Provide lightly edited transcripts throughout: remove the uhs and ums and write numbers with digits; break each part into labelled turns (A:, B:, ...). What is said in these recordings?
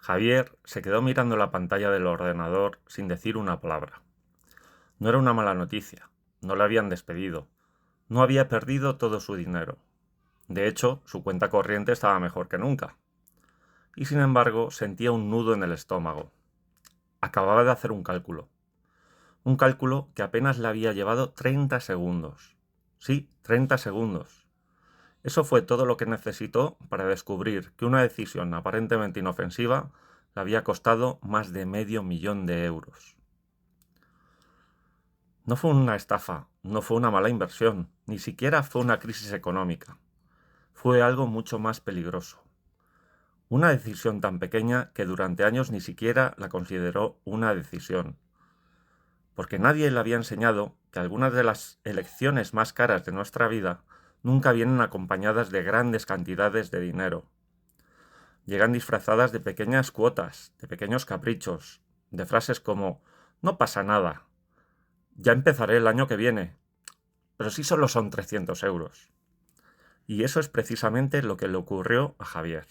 A: Javier se quedó mirando la pantalla del ordenador sin decir una palabra. No era una mala noticia, no le habían despedido, no había perdido todo su dinero. De hecho, su cuenta corriente estaba mejor que nunca. Y sin embargo, sentía un nudo en el estómago. Acababa de hacer un cálculo. Un cálculo que apenas le había llevado 30 segundos. Sí, 30 segundos. Eso fue todo lo que necesitó para descubrir que una decisión aparentemente inofensiva le había costado más de $500.000. No fue una estafa, no fue una mala inversión, ni siquiera fue una crisis económica. Fue algo mucho más peligroso. Una decisión tan pequeña que durante años ni siquiera la consideró una decisión. Porque nadie le había enseñado que algunas de las elecciones más caras de nuestra vida nunca vienen acompañadas de grandes cantidades de dinero. Llegan disfrazadas de pequeñas cuotas, de pequeños caprichos, de frases como «no pasa nada», «ya empezaré el año que viene», «pero si solo son 300 euros». Y eso es precisamente lo que le ocurrió a Javier.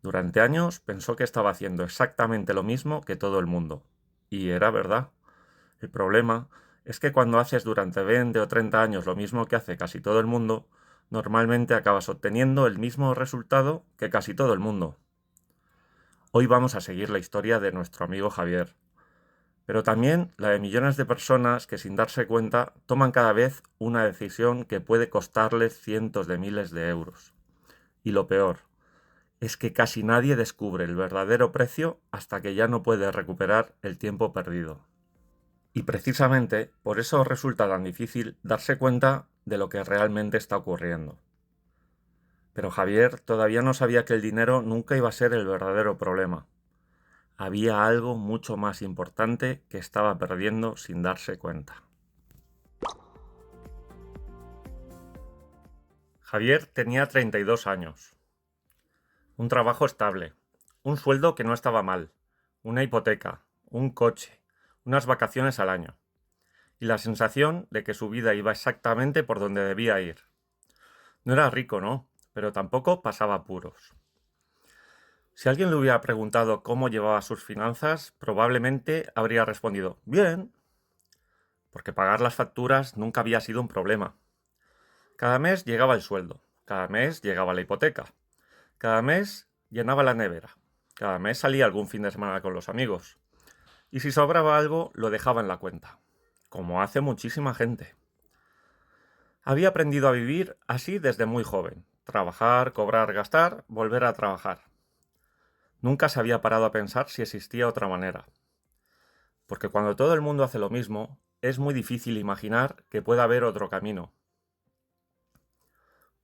A: Durante años pensó que estaba haciendo exactamente lo mismo que todo el mundo. Y era verdad. El problema es que cuando haces durante 20 o 30 años lo mismo que hace casi todo el mundo, normalmente acabas obteniendo el mismo resultado que casi todo el mundo. Hoy vamos a seguir la historia de nuestro amigo Javier, pero también la de millones de personas que sin darse cuenta toman cada vez una decisión que puede costarles cientos de miles de euros. Y lo peor es que casi nadie descubre el verdadero precio hasta que ya no puede recuperar el tiempo perdido. Y precisamente por eso resulta tan difícil darse cuenta de lo que realmente está ocurriendo. Pero Javier todavía no sabía que el dinero nunca iba a ser el verdadero problema. Había algo mucho más importante que estaba perdiendo sin darse cuenta. Javier tenía 32 años. Un trabajo estable, un sueldo que no estaba mal, una hipoteca, un coche, unas vacaciones al año, y la sensación de que su vida iba exactamente por donde debía ir. No era rico, no, pero tampoco pasaba apuros. Si alguien le hubiera preguntado cómo llevaba sus finanzas, probablemente habría respondido «bien», porque pagar las facturas nunca había sido un problema. Cada mes llegaba el sueldo, cada mes llegaba la hipoteca, cada mes llenaba la nevera, cada mes salía algún fin de semana con los amigos, y si sobraba algo lo dejaba en la cuenta, como hace muchísima gente. Había aprendido a vivir así desde muy joven, trabajar, cobrar, gastar, volver a trabajar. Nunca se había parado a pensar si existía otra manera. Porque cuando todo el mundo hace lo mismo, es muy difícil imaginar que pueda haber otro camino.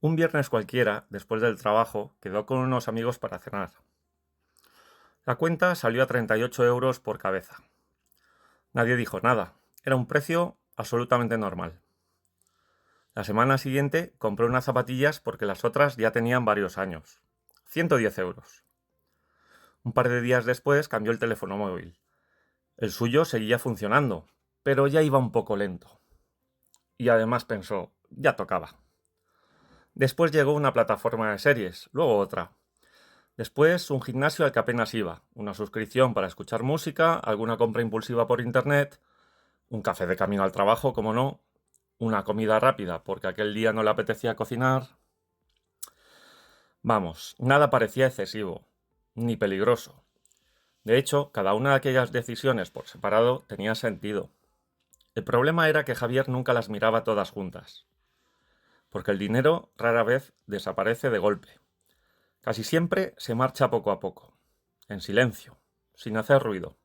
A: Un viernes cualquiera, después del trabajo, quedó con unos amigos para cenar. La cuenta salió a 38 euros por cabeza. Nadie dijo nada. Era un precio absolutamente normal. La semana siguiente compró unas zapatillas porque las otras ya tenían varios años. 110 euros. Un par de días después cambió el teléfono móvil. El suyo seguía funcionando, pero ya iba un poco lento. Y además pensó, ya tocaba. Después llegó una plataforma de series, luego otra. Después un gimnasio al que apenas iba, una suscripción para escuchar música, alguna compra impulsiva por internet, un café de camino al trabajo, como no, una comida rápida porque aquel día no le apetecía cocinar. Vamos, nada parecía excesivo, ni peligroso. De hecho, cada una de aquellas decisiones por separado tenía sentido. El problema era que Javier nunca las miraba todas juntas, porque el dinero rara vez desaparece de golpe. Casi siempre se marcha poco a poco, en silencio, sin hacer ruido.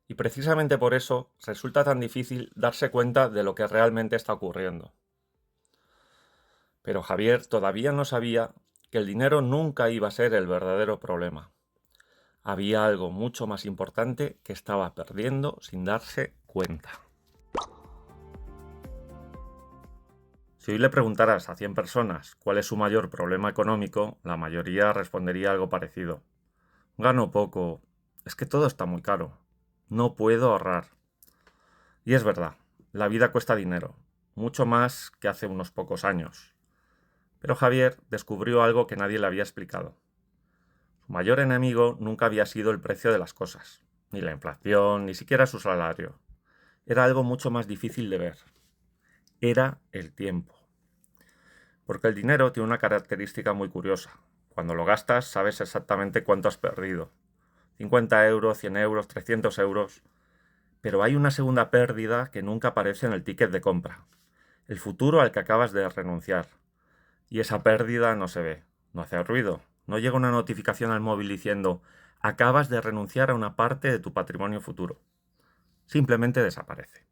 A: Y precisamente por eso resulta tan difícil darse cuenta de lo que realmente está ocurriendo. Pero Javier todavía no sabía que el dinero nunca iba a ser el verdadero problema. Había algo mucho más importante que estaba perdiendo sin darse cuenta. Si hoy le preguntaras a 100 personas cuál es su mayor problema económico, la mayoría respondería algo parecido. Gano poco, es que todo está muy caro, no puedo ahorrar. Y es verdad, la vida cuesta dinero, mucho más que hace unos pocos años. Pero Javier descubrió algo que nadie le había explicado. Su mayor enemigo nunca había sido el precio de las cosas, ni la inflación, ni siquiera su salario. Era algo mucho más difícil de ver. Era el tiempo. Porque el dinero tiene una característica muy curiosa. Cuando lo gastas sabes exactamente cuánto has perdido. 50 euros, 100 euros, 300 euros. Pero hay una segunda pérdida que nunca aparece en el ticket de compra. El futuro al que acabas de renunciar. Y esa pérdida no se ve, no hace ruido. No llega una notificación al móvil diciendo acabas de renunciar a una parte de tu patrimonio futuro. Simplemente desaparece.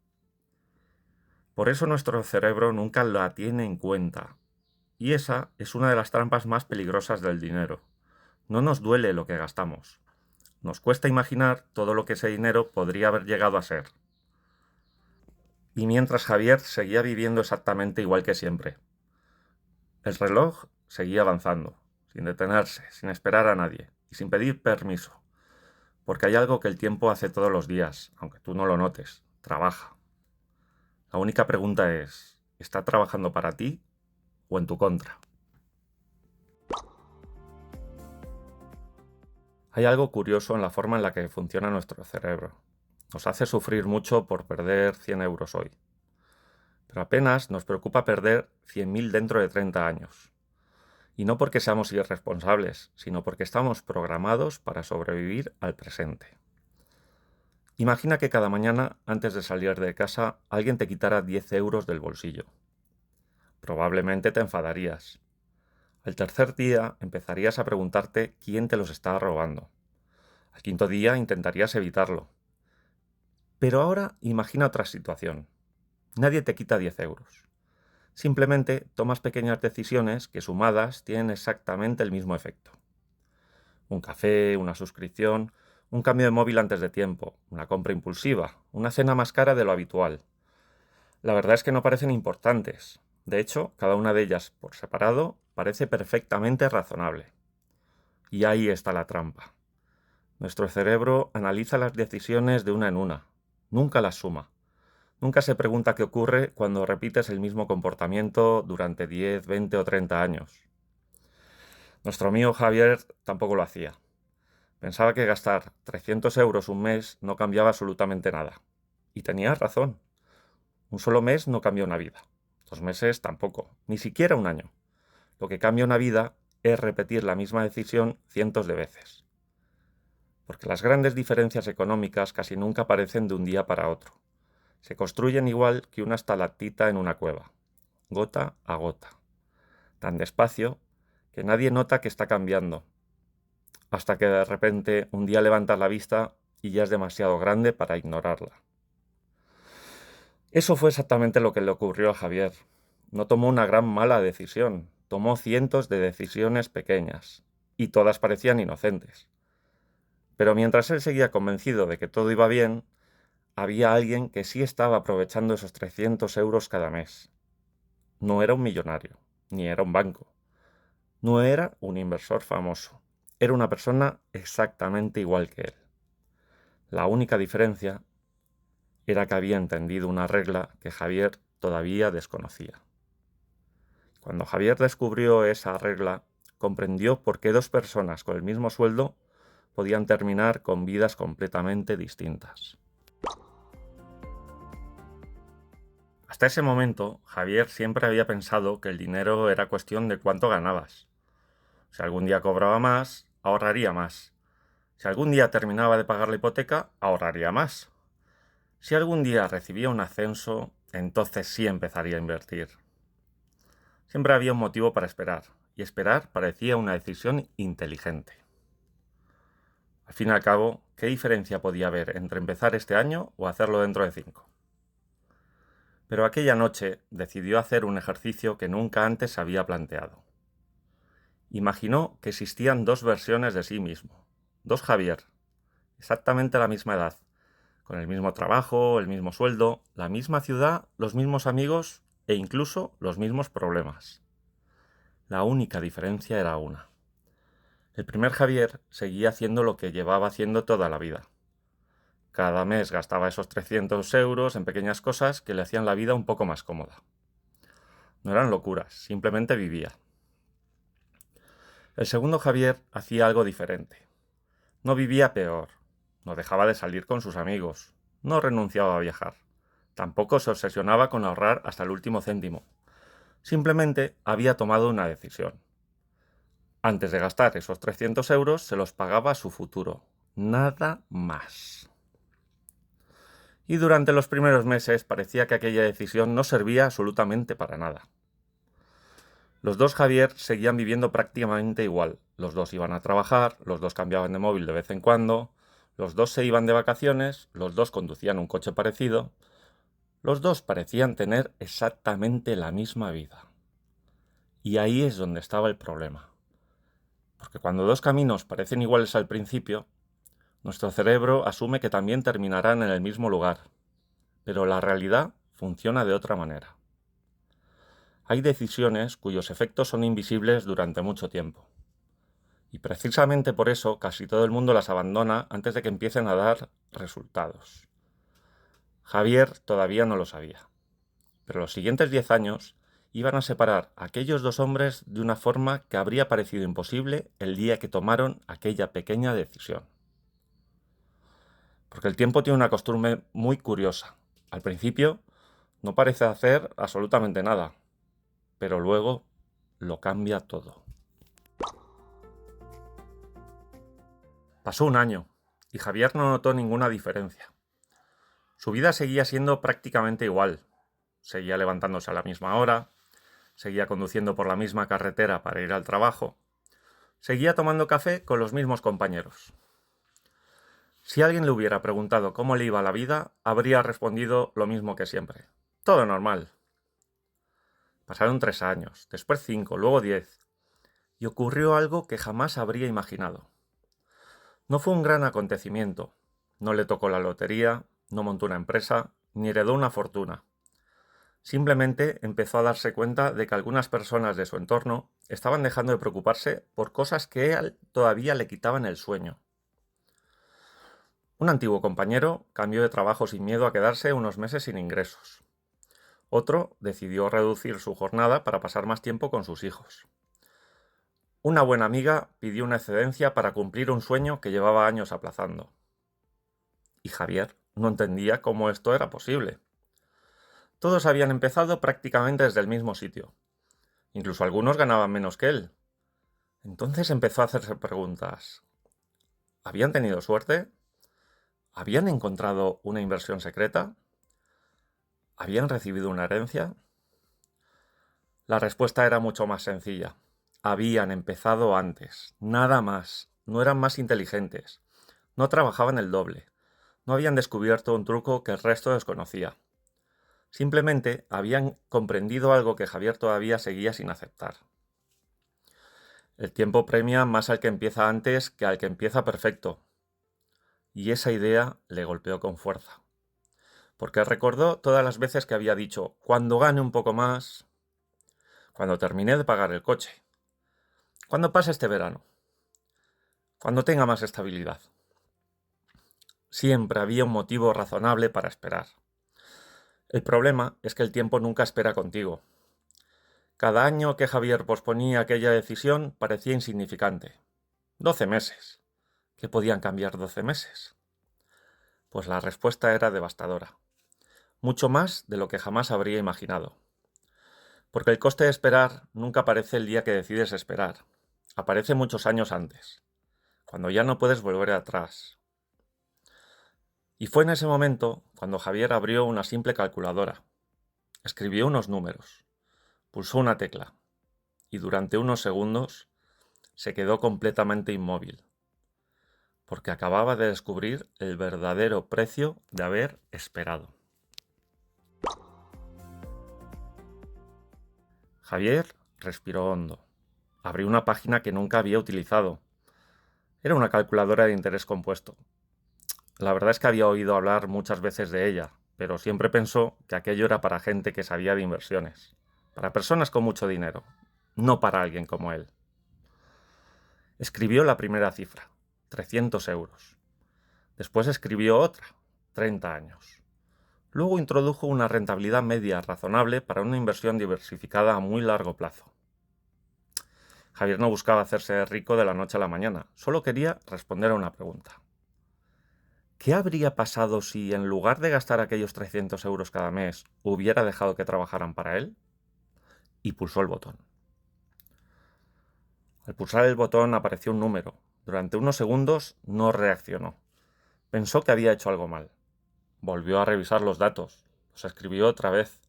A: Por eso nuestro cerebro nunca la tiene en cuenta. Y esa es una de las trampas más peligrosas del dinero. No nos duele lo que gastamos. Nos cuesta imaginar todo lo que ese dinero podría haber llegado a ser. Y mientras Javier seguía viviendo exactamente igual que siempre. El reloj seguía avanzando, sin detenerse, sin esperar a nadie y sin pedir permiso. Porque hay algo que el tiempo hace todos los días, aunque tú no lo notes. Trabaja. La única pregunta es, ¿está trabajando para ti o en tu contra? Hay algo curioso en la forma en la que funciona nuestro cerebro. Nos hace sufrir mucho por perder 100 euros hoy. Pero apenas nos preocupa perder 100.000 dentro de 30 años. Y no porque seamos irresponsables, sino porque estamos programados para sobrevivir al presente. Imagina que cada mañana, antes de salir de casa, alguien te quitara 10 euros del bolsillo. Probablemente te enfadarías. Al tercer día empezarías a preguntarte quién te los está robando. Al quinto día intentarías evitarlo. Pero ahora imagina otra situación. Nadie te quita 10 euros. Simplemente tomas pequeñas decisiones que sumadas tienen exactamente el mismo efecto. Un café, una suscripción, un cambio de móvil antes de tiempo, una compra impulsiva, una cena más cara de lo habitual. La verdad es que no parecen importantes. De hecho, cada una de ellas por separado parece perfectamente razonable. Y ahí está la trampa. Nuestro cerebro analiza las decisiones de una en una. Nunca las suma. Nunca se pregunta qué ocurre cuando repites el mismo comportamiento durante 10, 20 o 30 años. Nuestro amigo Javier tampoco lo hacía. Pensaba que gastar 300 euros un mes no cambiaba absolutamente nada. Y tenía razón. Un solo mes no cambia una vida. 2 meses tampoco. Ni siquiera un año. Lo que cambia una vida es repetir la misma decisión cientos de veces. Porque las grandes diferencias económicas casi nunca aparecen de un día para otro. Se construyen igual que una estalactita en una cueva, gota a gota, tan despacio que nadie nota que está cambiando, hasta que de repente un día levantas la vista y ya es demasiado grande para ignorarla. Eso fue exactamente lo que le ocurrió a Javier. No tomó una gran mala decisión, tomó cientos de decisiones pequeñas, y todas parecían inocentes. Pero mientras él seguía convencido de que todo iba bien, había alguien que sí estaba aprovechando esos 300 euros cada mes. No era un millonario, ni era un banco. No era un inversor famoso. Era una persona exactamente igual que él. La única diferencia era que había entendido una regla que Javier todavía desconocía. Cuando Javier descubrió esa regla, comprendió por qué dos personas con el mismo sueldo podían terminar con vidas completamente distintas. Hasta ese momento, Javier siempre había pensado que el dinero era cuestión de cuánto ganabas. Si algún día cobraba más, ahorraría más. Si algún día terminaba de pagar la hipoteca, ahorraría más. Si algún día recibía un ascenso, entonces sí empezaría a invertir. Siempre había un motivo para esperar, y esperar parecía una decisión inteligente. Al fin y al cabo, ¿qué diferencia podía haber entre empezar este año o hacerlo dentro de 5? Pero aquella noche decidió hacer un ejercicio que nunca antes había planteado. Imaginó que existían dos versiones de sí mismo, dos Javier, exactamente a la misma edad, con el mismo trabajo, el mismo sueldo, la misma ciudad, los mismos amigos e incluso los mismos problemas. La única diferencia era una. El primer Javier seguía haciendo lo que llevaba haciendo toda la vida. Cada mes gastaba esos 300 euros en pequeñas cosas que le hacían la vida un poco más cómoda. No eran locuras, simplemente vivía. El segundo Javier hacía algo diferente. No vivía peor, no dejaba de salir con sus amigos, no renunciaba a viajar, tampoco se obsesionaba con ahorrar hasta el último céntimo. Simplemente había tomado una decisión. Antes de gastar esos 300 euros, se los pagaba a su futuro. Nada más. Y durante los primeros meses parecía que aquella decisión no servía absolutamente para nada. Los dos Javier seguían viviendo prácticamente igual. Los dos iban a trabajar, los dos cambiaban de móvil de vez en cuando, los dos se iban de vacaciones, los dos conducían un coche parecido, los dos parecían tener exactamente la misma vida. Y ahí es donde estaba el problema. Porque cuando dos caminos parecen iguales al principio, nuestro cerebro asume que también terminarán en el mismo lugar. Pero la realidad funciona de otra manera. Hay decisiones cuyos efectos son invisibles durante mucho tiempo. Y precisamente por eso casi todo el mundo las abandona antes de que empiecen a dar resultados. Javier todavía no lo sabía. Pero los siguientes 10 años iban a separar a aquellos dos hombres de una forma que habría parecido imposible el día que tomaron aquella pequeña decisión. Porque el tiempo tiene una costumbre muy curiosa. Al principio no parece hacer absolutamente nada, pero luego lo cambia todo. Pasó un año y Javier no notó ninguna diferencia. Su vida seguía siendo prácticamente igual. Seguía levantándose a la misma hora, seguía conduciendo por la misma carretera para ir al trabajo, seguía tomando café con los mismos compañeros. Si alguien le hubiera preguntado cómo le iba la vida, habría respondido lo mismo que siempre. Todo normal. Pasaron 3 años, después 5, luego 10, y ocurrió algo que jamás habría imaginado. No fue un gran acontecimiento. No le tocó la lotería, no montó una empresa, ni heredó una fortuna. Simplemente empezó a darse cuenta de que algunas personas de su entorno estaban dejando de preocuparse por cosas que a él todavía le quitaban el sueño. Un antiguo compañero cambió de trabajo sin miedo a quedarse unos meses sin ingresos. Otro decidió reducir su jornada para pasar más tiempo con sus hijos. Una buena amiga pidió una excedencia para cumplir un sueño que llevaba años aplazando. Y Javier no entendía cómo esto era posible. Todos habían empezado prácticamente desde el mismo sitio. Incluso algunos ganaban menos que él. Entonces empezó a hacerse preguntas. ¿Habían tenido suerte? ¿Habían encontrado una inversión secreta? ¿Habían recibido una herencia? La respuesta era mucho más sencilla. Habían empezado antes, nada más. No eran más inteligentes. No trabajaban el doble. No habían descubierto un truco que el resto desconocía. Simplemente habían comprendido algo que Javier todavía seguía sin aceptar. El tiempo premia más al que empieza antes que al que empieza perfecto. Y esa idea le golpeó con fuerza. Porque recordó todas las veces que había dicho, cuando gane un poco más, cuando termine de pagar el coche, cuando pase este verano, cuando tenga más estabilidad. Siempre había un motivo razonable para esperar. El problema es que el tiempo nunca espera contigo. Cada año que Javier posponía aquella decisión parecía insignificante. 12 meses. ¿Qué podían cambiar 12 meses? Pues la respuesta era devastadora. Mucho más de lo que jamás habría imaginado. Porque el coste de esperar nunca aparece el día que decides esperar. Aparece muchos años antes, cuando ya no puedes volver atrás. Y fue en ese momento cuando Javier abrió una simple calculadora, escribió unos números, pulsó una tecla y durante unos segundos se quedó completamente inmóvil, porque acababa de descubrir el verdadero precio de haber esperado. Javier respiró hondo. Abrió una página que nunca había utilizado. Era una calculadora de interés compuesto. La verdad es que había oído hablar muchas veces de ella, pero siempre pensó que aquello era para gente que sabía de inversiones, para personas con mucho dinero, no para alguien como él. Escribió la primera cifra, 300 euros. Después escribió otra, 30 años. Luego introdujo una rentabilidad media razonable para una inversión diversificada a muy largo plazo. Javier no buscaba hacerse rico de la noche a la mañana, solo quería responder a una pregunta. ¿Qué habría pasado si, en lugar de gastar aquellos 300 euros cada mes, hubiera dejado que trabajaran para él? Y pulsó el botón. Al pulsar el botón apareció un número. Durante unos segundos no reaccionó. Pensó que había hecho algo mal. Volvió a revisar los datos. Los escribió otra vez.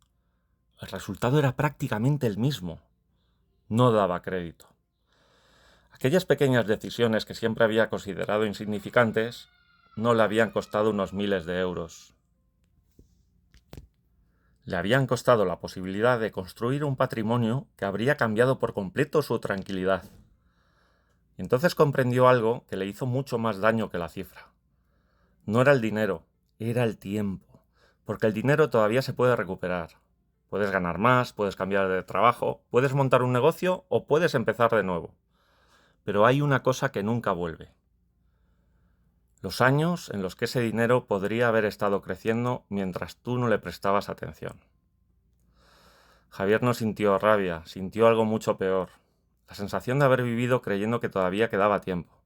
A: El resultado era prácticamente el mismo. No daba crédito. Aquellas pequeñas decisiones que siempre había considerado insignificantes no le habían costado unos miles de euros. Le habían costado la posibilidad de construir un patrimonio que habría cambiado por completo su tranquilidad. Y entonces comprendió algo que le hizo mucho más daño que la cifra. No era el dinero, era el tiempo, porque el dinero todavía se puede recuperar. Puedes ganar más, puedes cambiar de trabajo, puedes montar un negocio o puedes empezar de nuevo. Pero hay una cosa que nunca vuelve. Los años en los que ese dinero podría haber estado creciendo mientras tú no le prestabas atención. Javier no sintió rabia, sintió algo mucho peor. La sensación de haber vivido creyendo que todavía quedaba tiempo.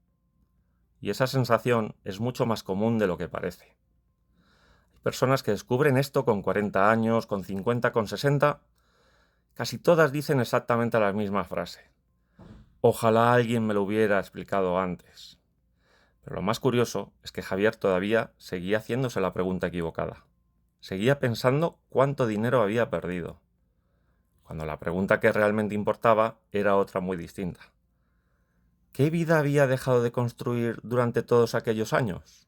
A: Y esa sensación es mucho más común de lo que parece. Hay personas que descubren esto con 40 años, con 50, con 60. Casi todas dicen exactamente la misma frase. Ojalá alguien me lo hubiera explicado antes. Pero lo más curioso es que Javier todavía seguía haciéndose la pregunta equivocada. Seguía pensando cuánto dinero había perdido, cuando la pregunta que realmente importaba era otra muy distinta. ¿Qué vida había dejado de construir durante todos aquellos años?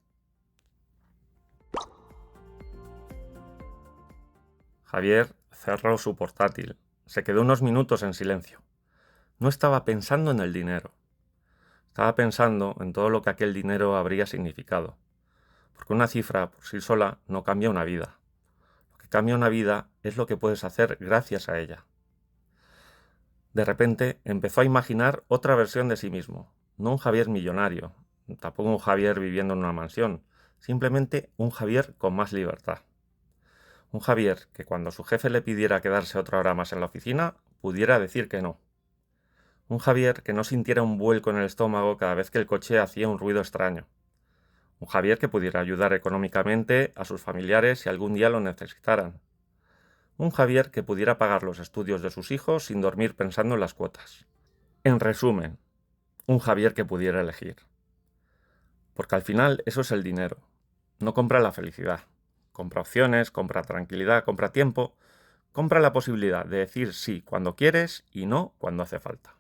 A: Javier cerró su portátil. Se quedó unos minutos en silencio. No estaba pensando en el dinero. Estaba pensando en todo lo que aquel dinero habría significado. Porque una cifra por sí sola no cambia una vida. Lo que cambia una vida es lo que puedes hacer gracias a ella. De repente empezó a imaginar otra versión de sí mismo. No un Javier millonario, tampoco un Javier viviendo en una mansión, simplemente un Javier con más libertad. Un Javier que cuando su jefe le pidiera quedarse otra hora más en la oficina, pudiera decir que no. Un Javier que no sintiera un vuelco en el estómago cada vez que el coche hacía un ruido extraño. Un Javier que pudiera ayudar económicamente a sus familiares si algún día lo necesitaran. Un Javier que pudiera pagar los estudios de sus hijos sin dormir pensando en las cuotas. En resumen, un Javier que pudiera elegir. Porque al final eso es el dinero. No compra la felicidad. Compra opciones, compra tranquilidad, compra tiempo, compra la posibilidad de decir sí cuando quieres y no cuando hace falta.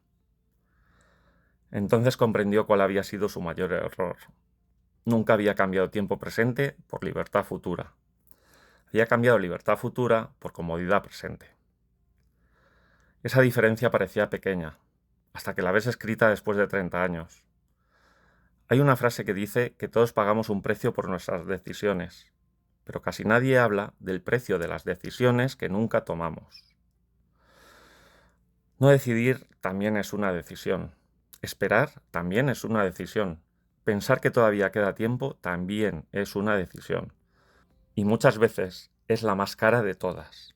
A: Entonces comprendió cuál había sido su mayor error. Nunca había cambiado tiempo presente por libertad futura. Había cambiado libertad futura por comodidad presente. Esa diferencia parecía pequeña, hasta que la ves escrita después de 30 años. Hay una frase que dice que todos pagamos un precio por nuestras decisiones, pero casi nadie habla del precio de las decisiones que nunca tomamos. No decidir también es una decisión. Esperar también es una decisión. Pensar que todavía queda tiempo también es una decisión. Y muchas veces es la más cara de todas.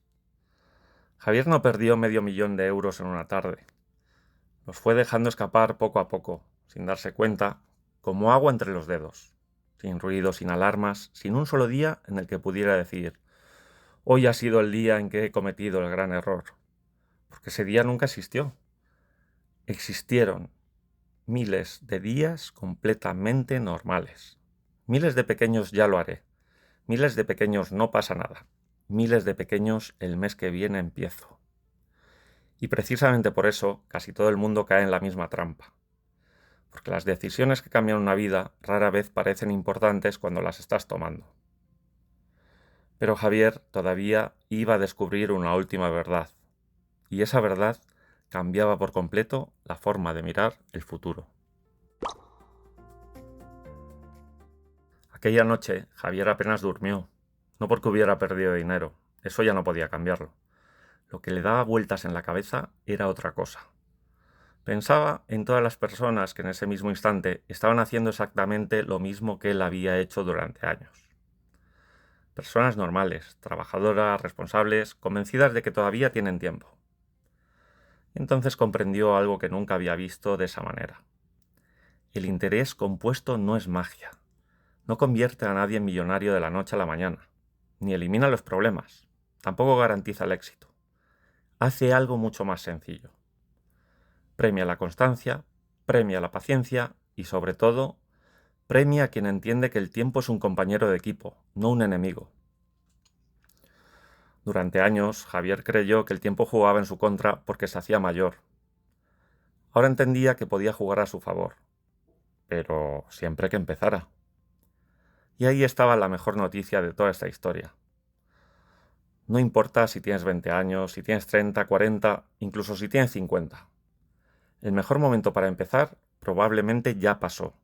A: Javier no perdió medio millón de euros en una tarde. Los fue dejando escapar poco a poco, sin darse cuenta, como agua entre los dedos, sin ruido, sin alarmas, sin un solo día en el que pudiera decir: hoy ha sido el día en que he cometido el gran error, porque ese día nunca existió. Existieron miles de días completamente normales. Miles de pequeños ya lo haré. Miles de pequeños no pasa nada. Miles de pequeños el mes que viene empiezo. Y precisamente por eso casi todo el mundo cae en la misma trampa. Porque las decisiones que cambian una vida rara vez parecen importantes cuando las estás tomando. Pero Javier todavía iba a descubrir una última verdad. Y esa verdad cambiaba por completo la forma de mirar el futuro. Aquella noche Javier apenas durmió, no porque hubiera perdido dinero, eso ya no podía cambiarlo. Lo que le daba vueltas en la cabeza era otra cosa. Pensaba en todas las personas que en ese mismo instante estaban haciendo exactamente lo mismo que él había hecho durante años. Personas normales, trabajadoras, responsables, convencidas de que todavía tienen tiempo. Entonces comprendió algo que nunca había visto de esa manera. El interés compuesto no es magia. No convierte a nadie en millonario de la noche a la mañana, ni elimina los problemas. Tampoco garantiza el éxito. Hace algo mucho más sencillo. Premia la constancia, premia la paciencia y, sobre todo, premia a quien entiende que el tiempo es un compañero de equipo, no un enemigo. Durante años, Javier creyó que el tiempo jugaba en su contra porque se hacía mayor. Ahora entendía que podía jugar a su favor, pero siempre que empezara. Y ahí estaba la mejor noticia de toda esta historia. No importa si tienes 20 años, si tienes 30, 40, incluso si tienes 50. El mejor momento para empezar probablemente ya pasó.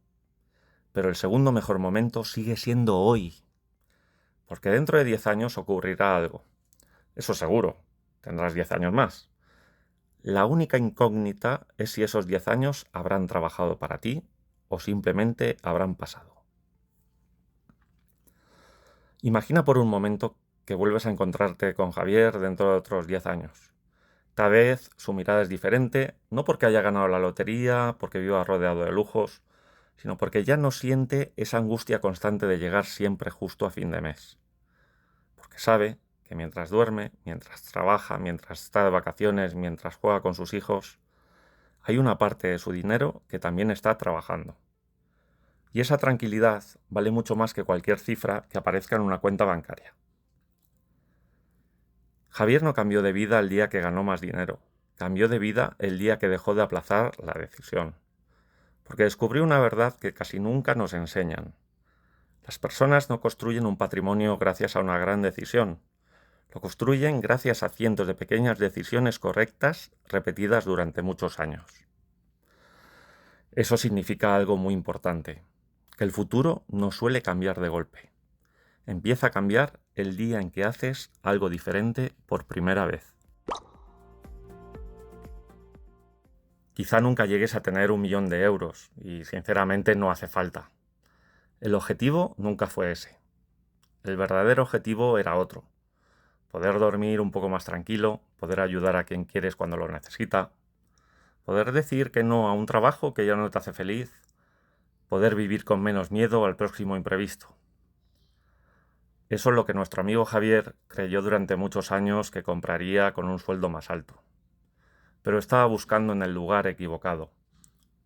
A: Pero el segundo mejor momento sigue siendo hoy. Porque dentro de 10 años ocurrirá algo. Eso seguro. Tendrás 10 años más. La única incógnita es si esos 10 años habrán trabajado para ti o simplemente habrán pasado. Imagina por un momento que vuelves a encontrarte con Javier dentro de otros 10 años. Tal vez su mirada es diferente, no porque haya ganado la lotería, porque viva rodeado de lujos, sino porque ya no siente esa angustia constante de llegar siempre justo a fin de mes. Porque sabe que mientras duerme, mientras trabaja, mientras está de vacaciones, mientras juega con sus hijos, hay una parte de su dinero que también está trabajando. Y esa tranquilidad vale mucho más que cualquier cifra que aparezca en una cuenta bancaria. Javier no cambió de vida el día que ganó más dinero, cambió de vida el día que dejó de aplazar la decisión. Porque descubrió una verdad que casi nunca nos enseñan. Las personas no construyen un patrimonio gracias a una gran decisión. Lo construyen gracias a cientos de pequeñas decisiones correctas repetidas durante muchos años. Eso significa algo muy importante, que el futuro no suele cambiar de golpe. Empieza a cambiar el día en que haces algo diferente por primera vez. Quizá nunca llegues a tener 1.000.000 de euros y sinceramente no hace falta. El objetivo nunca fue ese. El verdadero objetivo era otro. Poder dormir un poco más tranquilo, poder ayudar a quien quieres cuando lo necesita, poder decir que no a un trabajo que ya no te hace feliz, poder vivir con menos miedo al próximo imprevisto. Eso es lo que nuestro amigo Javier creyó durante muchos años que compraría con un sueldo más alto. Pero estaba buscando en el lugar equivocado.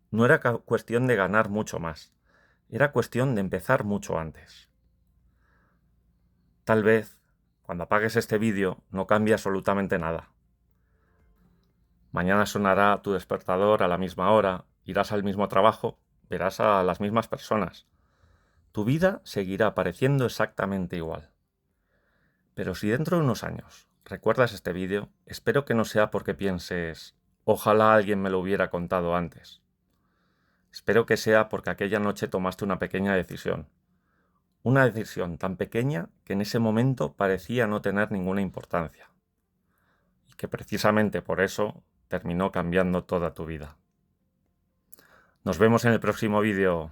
A: No era cuestión de ganar mucho más, era cuestión de empezar mucho antes. Tal vez, cuando apagues este vídeo, no cambie absolutamente nada. Mañana sonará tu despertador a la misma hora, irás al mismo trabajo, verás a las mismas personas. Tu vida seguirá pareciendo exactamente igual. Pero si dentro de unos años recuerdas este vídeo, espero que no sea porque pienses, ojalá alguien me lo hubiera contado antes. Espero que sea porque aquella noche tomaste una pequeña decisión. Una decisión tan pequeña que en ese momento parecía no tener ninguna importancia. Y que precisamente por eso terminó cambiando toda tu vida. Nos vemos en el próximo vídeo.